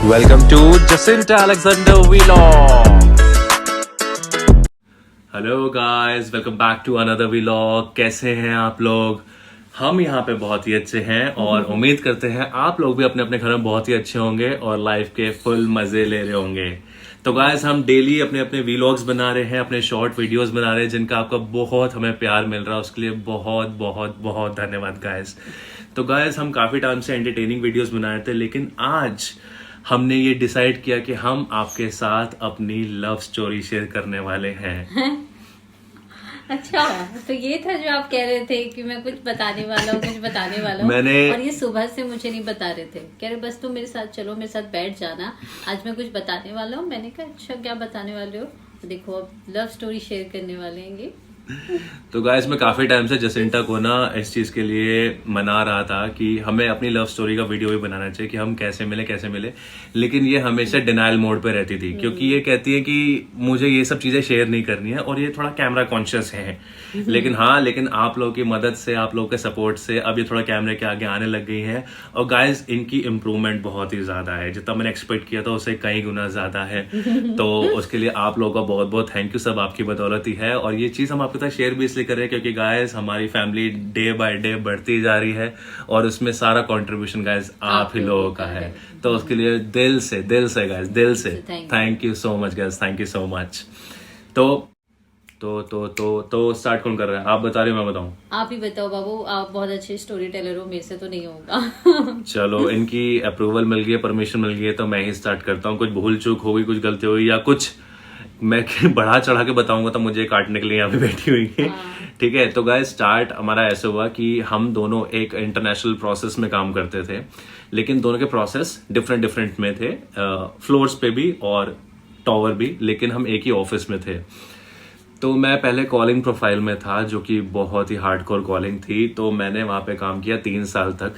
Welcome to Jacinta Alexander Vlog. Hello guys, welcome back to another vlog. कैसे हैं आप लोग? हम यहाँ पे बहुत ही अच्छे हैं और उम्मीद करते हैं आप लोग भी अपने अपने घर में बहुत ही अच्छे होंगे और लाइफ के फुल मजे ले रहे होंगे। तो गाइस, हम डेली अपने अपने व्लॉग्स बना रहे हैं, अपने शॉर्ट वीडियोस बना रहे हैं, जिनका आपका बहुत हमें प्यार मिल रहा है। उसके लिए बहुत बहुत बहुत धन्यवाद गाइस। तो गाइस, हम काफी टाइम से एंटरटेनिंग वीडियोस बना रहे थे, लेकिन आज हमने ये डिसाइड किया कि हम आपके साथ अपनी लव स्टोरी शेयर करने वाले हैं। अच्छा, तो ये था जो आप कह रहे थे कि मैं कुछ बताने वाला हूँ, कुछ बताने वाला हूँ। और ये सुबह से मुझे नहीं बता रहे थे, कह रहे बस तुम मेरे साथ चलो, मेरे साथ बैठ जाना, आज मैं कुछ बताने वाला हूँ। मैंने कहा अच्छा, क्या बताने वाले हो? तो देखो, अब लव स्टोरी शेयर करने वाले हैं ये। तो गाइस, मैं काफी टाइम से जसिंटा को ना इस चीज के लिए मना रहा था कि हमें अपनी लव स्टोरी का वीडियो भी बनाना चाहिए कि हम कैसे मिले, लेकिन ये हमेशा डिनाइल मोड पे रहती थी, क्योंकि ये कहती है कि मुझे ये सब चीजें शेयर नहीं करनी है और ये थोड़ा कैमरा कॉन्शियस है। लेकिन आप लोगों की मदद से, आप लोगों के सपोर्ट से अब ये थोड़ा कैमरे के आगे आने लग गई है। और गाइस, इनकी इम्प्रूवमेंट बहुत ही ज्यादा है, जितना मैंने एक्सपेक्ट किया था उससे कई गुना ज्यादा है। तो उसके लिए आप लोगों का बहुत बहुत थैंक यू, सब आपकी बदौलत ही है। और ये चीज हम आपके साथ शेयर भी इसलिए कर रहे हैं क्योंकि गाइस, हमारी फैमिली डे बाय डे बढ़ती जा रही है और उसमें सारा कंट्रीब्यूशन गाइस आप ही लोगों का है। तो उसके लिए दिल से गाइस, दिल से thank you so much guys, thank you so much. तो स्टार्ट कौन कर रहा है? आप बता रहे हो मैं बताऊं? आप ही बताओ बाबू, आप बहुत अच्छे स्टोरी टेलर हो, मेरे से तो नहीं होगा। चलो, इनकी अप्रूवल मिल गई है, परमिशन मिल गई है, तो मैं ही स्टार्ट करता हूँ। कुछ भूल चूक हो गई, कुछ गलती हुई या कुछ मैं बढ़ा चढ़ा के बताऊंगा तो मुझे काटने के लिए यहाँ पे बैठी हुई है। ठीक है, तो गाइस, स्टार्ट हमारा ऐसे हुआ कि हम दोनों एक इंटरनेशनल प्रोसेस में काम करते थे, लेकिन दोनों के प्रोसेस डिफरेंट में थे, फ्लोर्स पे भी और टॉवर भी, लेकिन हम एक ही ऑफिस में थे। तो मैं पहले कॉलिंग प्रोफाइल में था, जो कि बहुत ही हार्डकोर कॉलिंग थी। तो मैंने वहां पे काम किया 3 साल तक।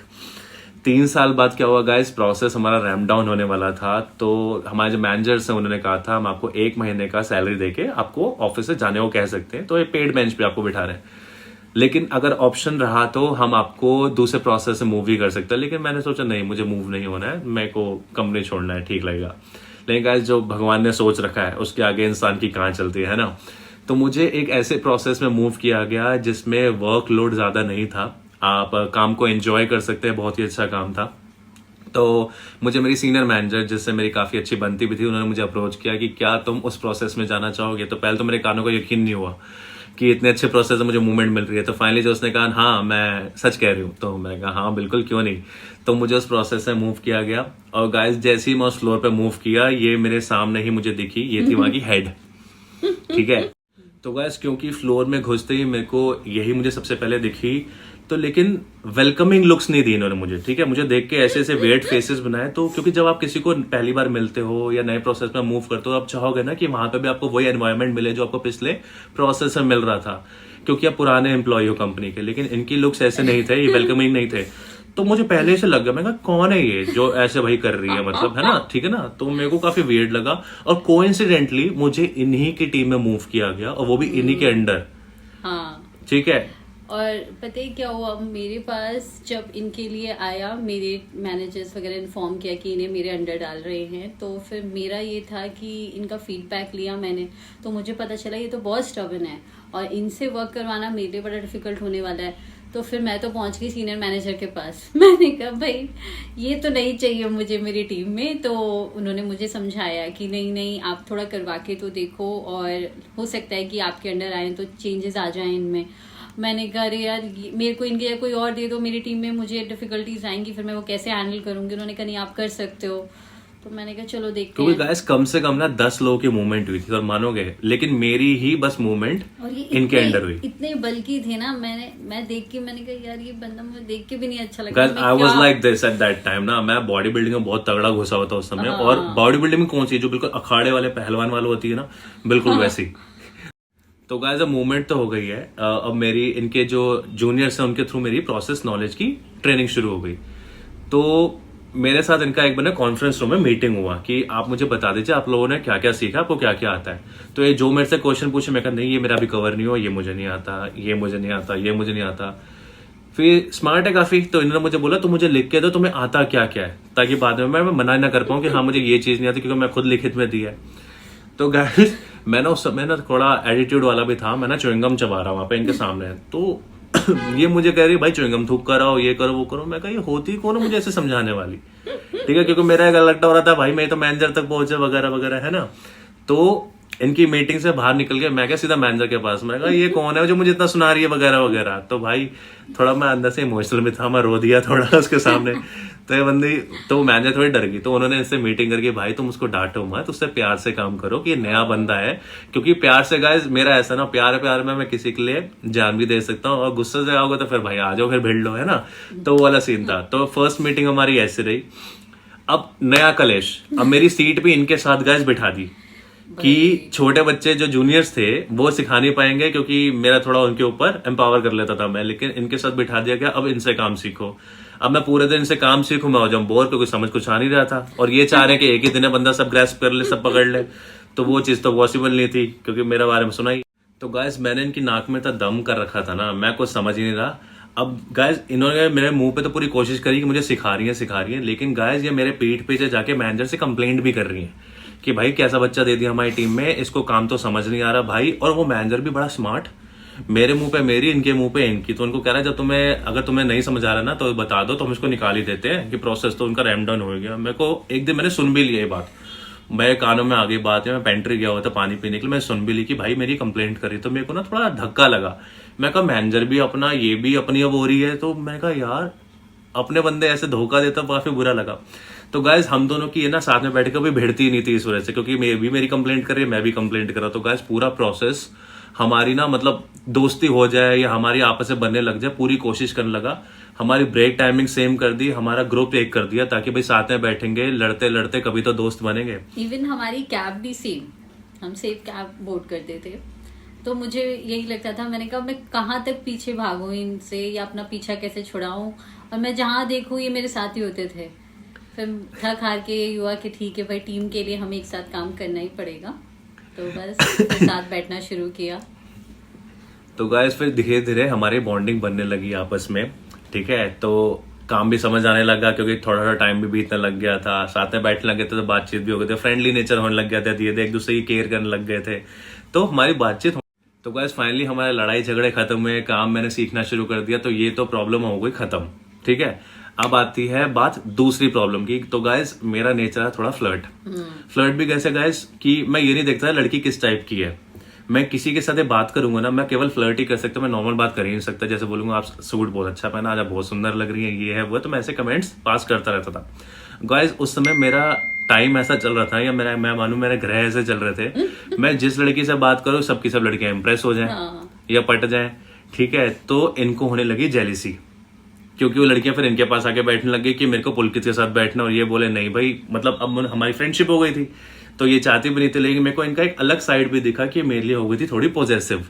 3 साल बाद क्या हुआ गाइस, प्रोसेस हमारा रैम्प डाउन होने वाला था। तो हमारे जो मैनेजर्स हैं उन्होंने कहा था हम आपको 1 महीने का सैलरी देके आपको ऑफिस से जाने को कह सकते हैं, तो ये पेड बेंच पे आपको बिठा रहे हैं, लेकिन अगर ऑप्शन रहा तो हम आपको दूसरे प्रोसेस से मूव भी कर सकते हैं। लेकिन मैंने सोचा नहीं, मुझे मूव नहीं होना है, मेरे को कंपनी छोड़ना है, ठीक लगेगा। लेकिन गाइस, जो भगवान ने सोच रखा है उसके आगे इंसान की कहाँ चलती है ना। तो मुझे एक ऐसे प्रोसेस में मूव किया गया जिसमें वर्कलोड ज्यादा नहीं था, आप काम को एंजॉय कर सकते हैं, बहुत ही अच्छा काम था। तो मुझे मेरी सीनियर मैनेजर, जिससे मेरी काफी अच्छी बनती भी थी, उन्होंने मुझे अप्रोच किया कि क्या तुम उस प्रोसेस में जाना चाहोगे। तो पहले तो मेरे कानों को यकीन नहीं हुआ कि इतने अच्छे प्रोसेस में मुझे मूवमेंट मिल रही है। तो फाइनली जो उसने कहा हाँ मैं सच कह रही हूँ, तो मैंने कहा हाँ बिल्कुल, क्यों नहीं। तो मुझे उस प्रोसेस से मूव किया गया और गाइस, जैसे ही मैं उस फ्लोर पे मूव किया, ये मेरे सामने ही मुझे दिखी, ये थी वहां की हेड। ठीक है, तो गाइस, क्योंकि फ्लोर में घुसते ही मेरे को यही मुझे सबसे पहले दिखी, तो लेकिन वेलकमिंग लुक्स नहीं दी इन्होंने मुझे। ठीक है, मुझे देख के ऐसे ऐसे वेट फेसेस बनाए। तो क्योंकि जब आप किसी को पहली बार मिलते हो या नए प्रोसेस में मूव करते हो, आप चाहोगे ना कि वहां पे भी आपको वही एनवायरनमेंट मिले जो आपको पिछले प्रोसेस में मिल रहा था, क्योंकि आप पुराने एम्प्लॉय हो कंपनी के। लेकिन इनकी लुक्स ऐसे नहीं थे, ये वेलकमिंग नहीं थे। तो मुझे पहले से लग गया, मैं कहा कौन है ये जो ऐसे भाई कर रही है, मतलब है ना, ठीक है ना। तो मेरे को काफी वियर्ड लगा और कोइंसिडेंटली मुझे इन्हीं की टीम में मूव किया गया और वो भी इन्हीं के अंडर। हाँ, ठीक है। और पता ही क्या हुआ, मेरे पास जब इनके लिए आया, मेरे मैनेजर्स वगैरह इन्फॉर्म किया कि इन्हें मेरे अंडर डाल रहे हैं, तो फिर मेरा ये था कि इनका फीडबैक लिया मैंने, तो मुझे पता चला ये तो बहुत स्टबर्न है और इनसे वर्क करवाना मेरे लिए बड़ा डिफिकल्ट होने वाला है। तो फिर मैं तो पहुंच गई सीनियर मैनेजर के पास। मैंने कहा भाई ये तो नहीं चाहिए मुझे मेरी टीम में। तो उन्होंने मुझे समझाया कि नहीं आप थोड़ा करवा के तो देखो, और हो सकता है कि आपके अंडर आए तो चेंजेस आ जाएं इनमें। मैंने कहा अरे यार, मेरे को इनके कोई और दे दो मेरी टीम में, मुझे डिफिकल्टीज आएंगी, फिर मैं वो कैसे हैंडल करूंगी। उन्होंने कहा नहीं आप कर सकते हो। तो मैंने कहा चलो देखते क्योंकि हैं। गाइस, कम से कम ना 10 लोगों की मूवमेंट हुई थी और मानोगे, लेकिन मेरी ही बस मूवमेंट इनके अंडर हुई। इतने बल्कि थे ना, मैं देख के मैंने कहा यार ये बंदा मुझे देख के भी नहीं अच्छा लगा। Guys, I was like this at that time ना। मैं बॉडी बिल्डिंग में बहुत तगड़ा घुसा हुआ था उस समय। और बॉडी बिल्डिंग में कौन सी, जो बिल्कुल अखाड़े वाले पहलवान वाले होती है ना, बिल्कुल वैसी। तो गाइस, अब मूवमेंट तो हो गई है। अब मेरी इनके जो जूनियर्स हैं उनके थ्रू मेरी प्रोसेस नॉलेज की ट्रेनिंग शुरू हो गई। तो मेरे साथ इनका एक बना कॉन्फ्रेंस रूम में मीटिंग हुआ कि आप मुझे बता दीजिए आप लोगों ने क्या क्या सीखा, आपको क्या क्या आता है। तो ये जो मेरे से क्वेश्चन पूछे, मैं कहा नहीं ये मेरा भी कवर नहीं हुआ, ये मुझे नहीं आता, ये मुझे नहीं आता, ये मुझे नहीं आता। फिर स्मार्ट है काफी, तो इन्होंने मुझे बोला तो मुझे लिख के दो तुम्हें आता क्या क्या है, ताकि बाद में मैं मना ना कर पाऊँ कि हाँ मुझे ये चीज नहीं आती, क्योंकि मैं खुद लिखित में दी है। तो गाइस मैं ना उस समय ना थोड़ा एटीट्यूड वाला भी था, मैं ना च्युइंगम चबा रहा वहां पे इनके सामने, तो ये मुझे कह रही भाई च्युइंगम थूक कर आओ, ये करो वो करो। मैं कहा ये होती कौन है मुझे ऐसे समझाने वाली, ठीक है, क्योंकि मेरा एक अलग हो रहा था भाई, मैं तो मैनेजर तक पहुंचे वगैरह वगैरह, है ना। तो इनकी मीटिंग से बाहर निकल के मैं क्या सीधा मैनेजर के पास, मैं कहा ये कौन है जो मुझे इतना सुना रही है वगैरह वगैरह। तो भाई थोड़ा मैं अंदर से इमोशनल में था, मैं रो दिया थोड़ा उसके सामने। तो ये बंदी, तो मैनेजर थोड़ी डर गई, तो उन्होंने इससे मीटिंग करके भाई तुम उसको डांटो मत, उससे प्यार से काम करो कि ये नया बंदा है, क्योंकि प्यार से गाइस मेरा ऐसा ना, प्यार प्यार में मैं किसी के लिए जान भी दे सकता हूँ, और गुस्से से आओगे तो फिर भाई आ जाओ फिर भिड़ लो, है ना। तो वो वाला सीन था। तो फर्स्ट मीटिंग हमारी ऐसे रही। अब नया कलेश, अब मेरी सीट भी इनके साथ गाइस बिठा दी कि छोटे बच्चे जो जूनियर्स थे वो सिखा नहीं पाएंगे, क्योंकि मेरा थोड़ा उनके ऊपर एम्पावर कर लेता था मैं, लेकिन इनके साथ बिठा दिया गया अब इनसे काम सीखो। अब मैं पूरे दिन इनसे काम सीखूं, मैं हो जाऊं बोर, क्योंकि समझ कुछ आ नहीं रहा था, और ये चाह रहे हैं कि एक ही दिन में बंदा सब ग्रैस्प कर ले, सब पकड़ ले, तो वो चीज तो पॉसिबल नहीं थी, क्योंकि मेरे बारे में सुना ही। तो गाइस मैंने इनकी नाक में तो दम कर रखा था ना, मैं कुछ समझ ही नहीं रहा। अब गाइस इन्होंने मेरे मुंह पे तो पूरी कोशिश करी कि मुझे सिखा रही है, लेकिन गाइस ये मेरे पीठ पीछे जाके मैनेजर से कंप्लेंट भी कर रही है कि भाई कैसा बच्चा दे दिया हमारी टीम में, इसको काम तो समझ नहीं आ रहा भाई। और वो मैनेजर भी बड़ा स्मार्ट, मेरे मुंह पे मेरी, इनके मुंह पे इनकी। तो उनको कह रहा है जब अगर तुम्हें नहीं समझ आ रहा ना तो बता दो, तो हम इसको निकाल ही देते हैं, कि प्रोसेस तो उनका रैम डाउन हो गया। मेरे को एक दिन मैंने सुन भी लिया ये बात, मेरे कानों में आ गई बात है, मैं पेंट्री गया हुआ था पानी पीने के लिए, मैं सुन भी ली कि भाई मेरी कंप्लेंट करी। तो मेरे को ना थोड़ा धक्का लगा, मैं कहा मैनेजर भी अपना, ये भी अपनी अब हो रही है, तो मैं कहा यार अपने बंदे ऐसे धोखा देता, काफी बुरा लगा। तो गाइज हम दोनों की ना साथ में बैठ के भी भिड़ती नहीं थी इस वजह से, क्योंकि भी मेरी कंप्लेंट कर रही है, मैं भी कंप्लेंट कर रहा। तो गाइज पूरा प्रोसेस हमारी ना मतलब दोस्ती हो जाए या हमारी आपस में बनने लग जाए, पूरी कोशिश करने लगा। हमारी ब्रेक टाइमिंग सेम कर दी, हमारा ग्रुप एक कर दिया, ताकि भाई साथ में बैठेंगे, लड़ते लड़ते कभी तो दोस्त बनेंगे। इवन हमारी कैब भी सेम, हम सेम कैब बोर्ड करते थे। तो मुझे यही लगता था, मैंने कहा मैं कहाँ तक पीछे भागूं इनसे, या अपना पीछा कैसे छुड़ाऊं, और मैं जहां देखूं ये मेरे साथ ही होते थे। फिर थक हार के ये हुआ कि ठीक है भाई, टीम के लिए हमें एक साथ काम करना ही पड़ेगा, तो बस साथ बैठना शुरू किया। तो गाइस फिर धीरे धीरे हमारी बॉन्डिंग बनने लगी आपस में, ठीक है। तो काम भी समझ आने लगा, क्योंकि थोड़ा थोड़ा टाइम भी बीतने लग गया था, साथ में बैठने लगे थे, तो बातचीत भी हो गई थी, फ्रेंडली नेचर होने लग गया था, धीरे धीरे एक दूसरे की केयर करने लग गए थे, तो हमारी बातचीत। तो गाइस फाइनली हमारे लड़ाई झगड़े खत्म हुए, काम मैंने सीखना शुरू कर दिया, तो ये तो प्रॉब्लम हो गई खत्म, ठीक है। अब आती है बात दूसरी प्रॉब्लम की। तो गाइस मेरा नेचर है थोड़ा फ्लर्ट भी कैसे गाइस, कि मैं ये नहीं देखता लड़की किस टाइप की है, मैं किसी के साथ बात करूंगा ना, मैं केवल फ्लर्ट ही कर सकता हूँ, मैं नॉर्मल बात कर ही नहीं सकता। जैसे बोलूंगा आप सूट बहुत अच्छा पहना, आज आप बहुत सुंदर लग रही है, ये है वो, तो मैं ऐसे कमेंट्स पास करता रहता था। गाइस उस समय मेरा टाइम ऐसा चल रहा था, या मैं मानूं मेरे ग्रह ऐसे चल रहे थे, मैं जिस लड़की से बात करूं सबकी सब लड़कियां इंप्रेस हो जाएं या पट जाएं, ठीक है। तो इनको होने लगी जेलिसी, क्योंकि वो लड़कियां फिर इनके पास आके बैठने लगी कि मेरे को पुलकित के साथ बैठना, और ये बोले नहीं भाई, मतलब अब हमारी फ्रेंडशिप हो गई थी, तो ये चाहती भी नहीं थी। लेकिन मेरे को इनका एक अलग साइड भी दिखा कि मेरे लिए हो गई थी थोड़ी पॉजेसिव,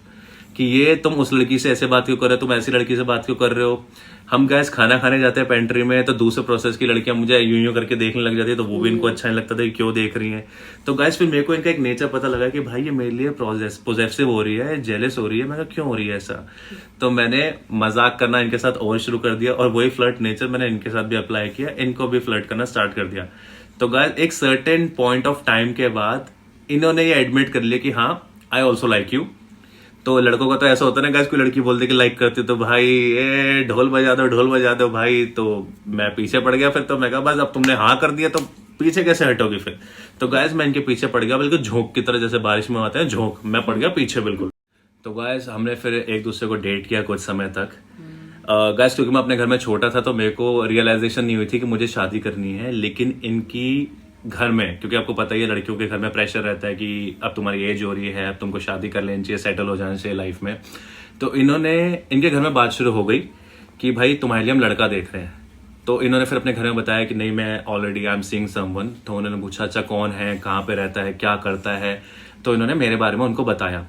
कि ये तुम उस लड़की से ऐसे बात क्यों कर रहे हो, तुम ऐसी लड़की से बात क्यों कर रहे हो। हम गैस खाना खाने जाते हैं पेंट्री में, तो दूसरे प्रोसेस की लड़कियां मुझे यूं यूं करके देखने लग जाती है, तो वो भी इनको अच्छा नहीं लगता था क्यों देख रही हैं। तो गैस फिर मेरे को इनका एक नेचर पता लगा कि भाई ये मेरे लिए पॉजेसिव हो रही है, जेलस हो रही है। मैं क्यों हो रही है ऐसा, तो मैंने मजाक करना इनके साथ और शुरू कर दिया, और वही फ्लर्ट नेचर मैंने इनके साथ भी अप्लाई किया, इनको भी फ्लर्ट करना स्टार्ट कर दिया। तो गाइस एक सर्टेन पॉइंट ऑफ टाइम के बाद इन्होंने ये एडमिट कर लिया कि हाँ आई ऑल्सो लाइक यू। तो लड़कों का तो ऐसा होता है ना गाइस, कोई लड़की बोलती कि लाइक करती तो भाई ए ढोल बजा दो भाई। तो मैं पीछे पड़ गया फिर, तो मैं कहा बस अब तुमने हाँ कर दिया तो पीछे कैसे हटोगी फिर। तो गाइस मैं इनके पीछे पड़ गया, बिल्कुल झोंक की तरह, जैसे बारिश में आते हैं झोंक, मैं पड़ गया पीछे बिल्कुल। तो गाइस हमने फिर एक दूसरे को डेट किया कुछ समय तक। गाइस क्योंकि मैं अपने घर में छोटा था, तो मेरे को रियलाइजेशन नहीं हुई थी कि मुझे शादी करनी है। लेकिन इनकी घर में, क्योंकि आपको पता ही है लड़कियों के घर में प्रेशर रहता है कि अब तुम्हारी एज हो रही है, अब तुमको शादी कर लेनी चाहिए, सेटल हो जाना चाहिए लाइफ में। तो इनके घर में बात शुरू हो गई कि भाई तुम्हारे लिए हम लड़का देख रहे हैं। तो इन्होंने फिर अपने घर में बताया कि नहीं मैं already I am seeing someone. तो उन्होंने पूछा अच्छा कौन है, कहाँ पे रहता है, क्या करता है। तो इन्होंने मेरे बारे में उनको बताया।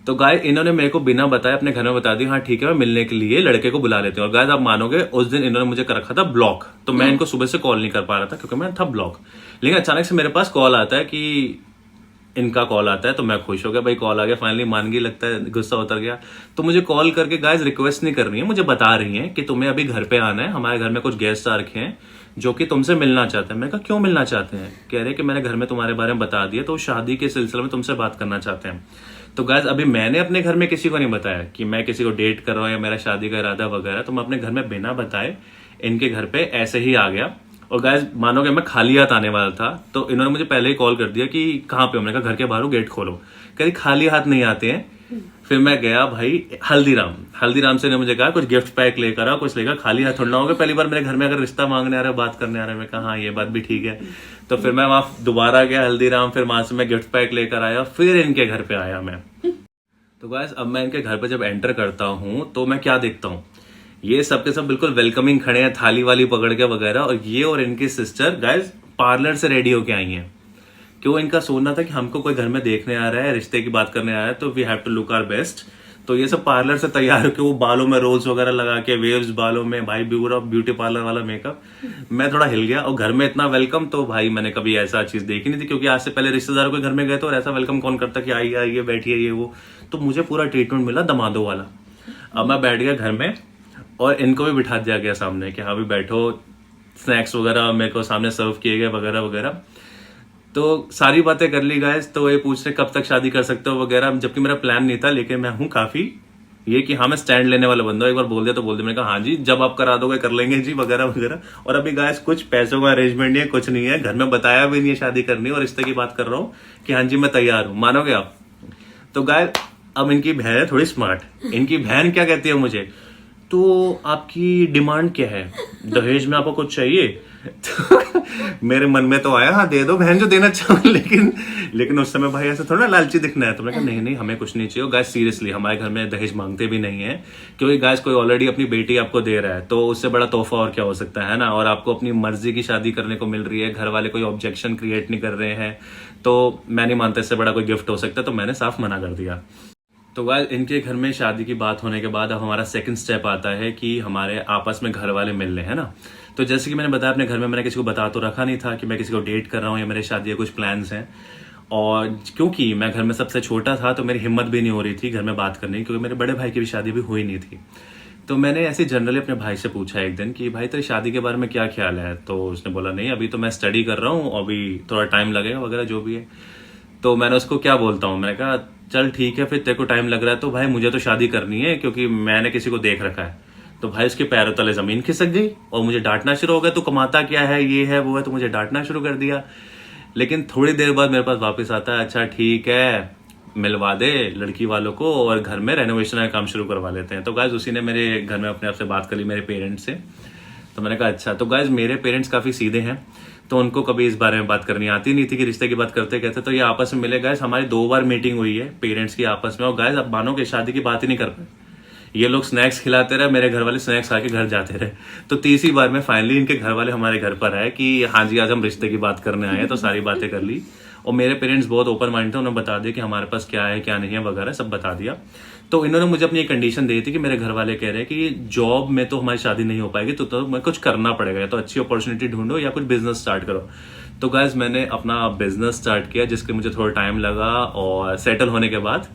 तो गाय इन्होंने मेरे को बिना बताए अपने घर में बता दी हाँ ठीक है मैं मिलने के लिए लड़के को बुला लेते हैं। और गाय आप मानोगे उस दिन इन्होंने मुझे कर रखा था ब्लॉक। तो मैं इनको सुबह से कॉल नहीं कर पा रहा था क्योंकि मैं था ब्लॉक। लेकिन अचानक से मेरे पास कॉल आता है कि इनका कॉल आता है तो मैं खुश हो गया, भाई कॉल आ गया फाइनली, मान गई, लगता है गुस्सा उतर गया। तो मुझे कॉल करके गाइस रिक्वेस्ट नहीं कर रही है, मुझे बता रही हैं कि तुम्हें अभी घर पे आना है, हमारे घर में कुछ गेस्ट आ रखे हैं जो कि तुमसे मिलना चाहते हैं। मैंने कहा क्यों मिलना चाहते हैं? कह रहे कि मैंने घर में तुम्हारे बारे में बता दिया तो शादी के सिलसिले में तुमसे बात करना चाहते हैं। तो गाइस अभी मैंने अपने घर में किसी को नहीं बताया कि मैं किसी को डेट कर रहा हूँ या मेरा शादी का इरादा वगैरह, तो मैं अपने घर में बिना बताए इनके घर पे ऐसे ही आ गया। और गाइस मानोगे मैं खाली हाथ आने वाला था, तो इन्होंने मुझे पहले ही कॉल कर दिया कि कहाँ पे हो। मैंने कहा घर के बाहर, गेट खोलो। कह रही खाली हाथ नहीं आते हैं। फिर मैं गया भाई हल्दीराम से इन्होंने मुझे कहा कुछ गिफ्ट पैक लेकर आओ, कुछ लेकर, खाली हाथ थोड़ा होगा। पहली बार मेरे घर में अगर रिश्ता मांगने आ रहा है, बात करने आ रहा है, मैं कहा हाँ ये बात भी ठीक है। तो फिर मैं वहां दोबारा गया हल्दीराम, फिर वहां से मैं गिफ्ट पैक लेकर आया, फिर इनके घर पे आया मैं। तो गाइस अब मैं इनके घर पे जब एंटर करता हूँ तो मैं क्या देखता हूँ, ये सब के सब बिल्कुल वेलकमिंग खड़े हैं, थाली वाली पकड़ के वगैरह। और ये और इनकी सिस्टर गाइस पार्लर से रेडी होके आई हैं। क्यों? इनका सोचना था कि हमको कोई घर में देखने आ रहा है, रिश्ते की बात करने आ रहा है, तो we have to look our best. तो ये सब पार्लर से तैयार होकर, वो बालों में रोल्स वगैरह लगा के, वेव्स बालों में, भाई पूरा ब्यूटी पार्लर वाला मेकअप। मैं थोड़ा हिल गया। और घर में इतना वेलकम तो भाई मैंने कभी ऐसा चीज देखी नहीं थी, क्योंकि आज से पहले रिश्तेदारों के घर में गए तो और ऐसा वेलकम कौन करता कि आइए आइए बैठिए ये वो। तो मुझे पूरा ट्रीटमेंट मिला दमादो वाला। अब मैं बैठ गया घर में और इनको भी बिठा दिया गया सामने कि हाँ भी बैठो, स्नैक्स वगैरह मेरे को सामने सर्व किए गए वगैरह वगैरह। तो सारी बातें कर ली गाइस। तो ये पूछ रहे कब तक शादी कर सकते हो वगैरह, जबकि मेरा प्लान नहीं था, लेकिन मैं हूँ काफी ये कि हाँ मैं स्टैंड लेने वाला बंदा हूं। एक बार बोल दिया तो बोल दिया। मैंने कहा हाँ जी जब आप करा दोगे कर लेंगे जी वगैरह वगैरह। और अभी गाइस कुछ पैसों का अरेंजमेंट नहीं है, कुछ नहीं है, घर में बताया भी नहीं है शादी करनी, और रिश्ते की बात कर रहा हूँ कि हाँ जी मैं तैयार हूँ, मानोगे आप? तो गाइस अब इनकी बहन है थोड़ी स्मार्ट। इनकी बहन क्या कहती है मुझे, तो आपकी डिमांड क्या है, दहेज में आपको कुछ चाहिए? तो मेरे मन में तो आया हाँ दे दो बहन जो देना चाहो, लेकिन उस समय भाई ऐसा थोड़ा ना लालची दिखना है। तो मैंने कहा नहीं नहीं हमें कुछ नहीं चाहिए। गाइस सीरियसली हमारे घर में दहेज मांगते भी नहीं है, क्योंकि गाइस कोई ऑलरेडी अपनी बेटी आपको दे रहा है तो उससे बड़ा तोहफा और क्या हो सकता है ना। और आपको अपनी मर्जी की शादी करने को मिल रही है, घर वाले कोई ऑब्जेक्शन क्रिएट नहीं कर रहे हैं, तो मैं नहीं मानता इससे बड़ा कोई गिफ्ट हो सकता है। तो मैंने साफ मना कर दिया। तो गाइस इनके घर में शादी की बात होने के बाद अब हमारा सेकंड स्टेप आता है कि हमारे आपस में घर वाले मिल रहे हैं ना। तो जैसे कि मैंने बताया अपने घर में मैंने किसी को बता तो रखा नहीं था कि मैं किसी को डेट कर रहा हूँ या मेरे शादी के कुछ प्लान्स हैं। और क्योंकि मैं घर में सबसे छोटा था तो मेरी हिम्मत भी नहीं हो रही थी घर में बात करने की, क्योंकि मेरे बड़े भाई की भी शादी भी हुई नहीं थी। तो मैंने ऐसे जनरली अपने भाई से पूछा एक दिन कि भाई तेरी शादी के बारे में क्या ख्याल है। तो उसने बोला नहीं अभी तो मैं स्टडी कर रहा हूँ, अभी थोड़ा टाइम लगेगा वगैरह जो भी है। तो मैंने उसको क्या बोलता हूँ, मैंने कहा चल ठीक है फिर तेरे को टाइम लग रहा है तो भाई मुझे तो शादी करनी है क्योंकि मैंने किसी को देख रखा है। तो भाई उसके पैरों तले जमीन खिसक गई और मुझे डांटना शुरू हो गया, तू कमाता क्या है, ये है वो है, तो मुझे डांटना शुरू कर दिया। लेकिन थोड़ी देर बाद मेरे पास वापस आता है, अच्छा ठीक है मिलवा दे लड़की वालों को और घर में रेनोवेशन का काम शुरू करवा लेते हैं। तो गाइज उसी ने मेरे घर में अपने आप से बात कर ली मेरे पेरेंट्स से। तो मैंने कहा अच्छा। तो गाइज मेरे पेरेंट्स काफी सीधे हैं, तो उनको कभी इस बारे में बात करनी आती नहीं थी कि रिश्ते की बात करते कहते। तो ये आपस में मिले। गाइस हमारी 2 बार मीटिंग हुई है पेरेंट्स की आपस में, और गाइस अब मानो कि शादी की बात ही नहीं कर पाए। ये लोग स्नैक्स खिलाते रहे, मेरे घर वाले स्नैक्स खा के घर जाते रहे। तो तीसरी बार में फाइनली इनके घर वाले हमारे घर पर आए कि हाँ जी आज हम रिश्ते की बात करने आए हैं। तो सारी बातें कर ली और मेरे पेरेंट्स बहुत ओपन माइंड थे, उन्होंने बता दिया कि हमारे पास क्या है क्या नहीं है वगैरह सब बता दिया। तो इन्होंने मुझे अपनी एक कंडीशन दी थी कि मेरे घर वाले कह रहे हैं कि जॉब में तो हमारी शादी नहीं हो पाएगी, तो मैं कुछ करना पड़ेगा, या तो अच्छी अपॉर्चुनिटी ढूंढो या कुछ बिजनेस स्टार्ट करो। तो गाइस मैंने अपना बिजनेस स्टार्ट किया जिसके मुझे थोड़ा टाइम लगा और सेटल होने के बाद।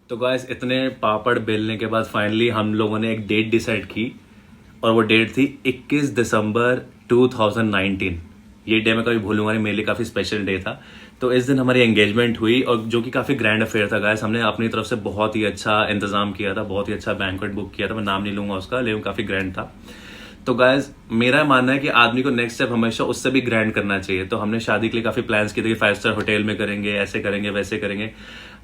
तो गाइस इतने पापड़ बेलने के बाद फाइनली हम लोगों ने एक डेट डिसाइड की, और वो डेट थी 21 दिसंबर 2019। ये डे मैं कभी भूलूंगा नहीं, मेरे लिए काफी स्पेशल डे था। तो इस दिन हमारी एंगेजमेंट हुई, और जो कि काफी ग्रैंड अफेयर था गाइस। हमने अपनी तरफ से बहुत ही अच्छा इंतजाम किया था, बहुत ही अच्छा बैंक्वेट बुक किया था, मैं नाम नहीं लूंगा उसका, लेकिन काफी ग्रैंड था। तो गाइस मेरा मानना है कि आदमी को नेक्स्ट स्टेप हमेशा उससे भी ग्रैंड करना चाहिए। तो हमने शादी के लिए काफी प्लान्स किए थे कि 5 स्टार होटल में करेंगे, ऐसे करेंगे वैसे करेंगे।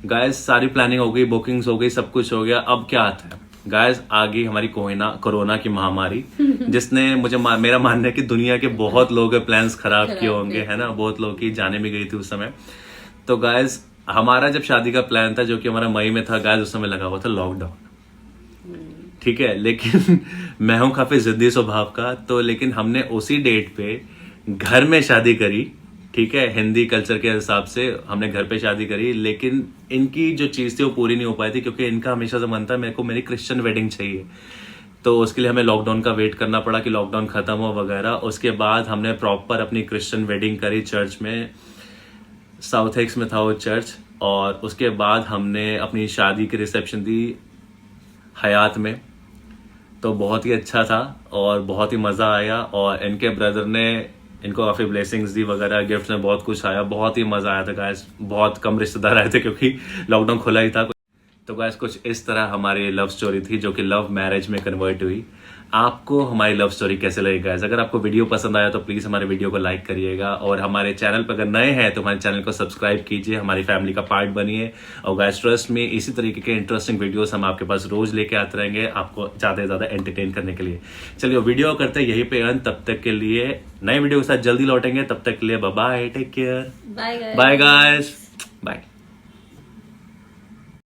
गाइस सारी प्लानिंग हो गई, बुकिंग्स हो गई, सब कुछ हो गया। अब क्या आता है गाइस, आ गई हमारी कोरोना की महामारी, जिसने मेरा मानना है कि दुनिया के बहुत लोगों के प्लान्स खराब किए होंगे, है ना। बहुत लोगों की जाने भी गई थी उस समय। तो गाइस हमारा जब शादी का प्लान था जो कि हमारा मई में था गाइस, उस समय लगा हुआ था लॉकडाउन, ठीक है। लेकिन मैं हूं काफी जिद्दी स्वभाव का, तो लेकिन हमने उसी डेट पे घर में शादी करी, ठीक है। हिंदी कल्चर के हिसाब से हमने घर पे शादी करी, लेकिन इनकी जो चीज थी वो पूरी नहीं हो पाई थी, क्योंकि इनका हमेशा से मन था मेरे को मेरी क्रिश्चियन वेडिंग चाहिए। तो उसके लिए हमें लॉकडाउन का वेट करना पड़ा कि लॉकडाउन खत्म हो वगैरह। उसके बाद हमने प्रॉपर अपनी क्रिश्चियन वेडिंग करी चर्च में। साउथ एक्स में था वो चर्च, और उसके बाद हमने अपनी शादी की रिसेप्शन दी हयात में। तो बहुत ही अच्छा था और बहुत ही मज़ा आया, और इनके ब्रदर ने इनको काफ़ी ब्लेसिंग्स दी वगैरह, गिफ्ट्स में बहुत कुछ आया, बहुत ही मज़ा आया था गाइस। बहुत कम रिश्तेदार आए थे क्योंकि लॉकडाउन खुला ही था। तो गाइस कुछ इस तरह हमारी लव स्टोरी थी जो कि लव मैरिज में कन्वर्ट हुई। आपको हमारी लव स्टोरी कैसे लगी गाइस? अगर आपको वीडियो पसंद आया तो प्लीज़ हमारे वीडियो को लाइक करिएगा, और हमारे चैनल पर अगर नए हैं तो हमारे चैनल को सब्सक्राइब कीजिए, हमारी फैमिली का पार्ट बनिए। और गाइस ट्रस्ट में इसी तरीके के इंटरेस्टिंग वीडियोस हम आपके पास रोज लेके आते रहेंगे, आपको ज़्यादा से ज़्यादा एंटरटेन करने के लिए। चलिए वीडियो करते हैं यहीं पे एंड। तब तक के लिए नए वीडियो के साथ जल्दी लौटेंगे, तब तक के लिए bye bye, take care, bye bye guys, bye.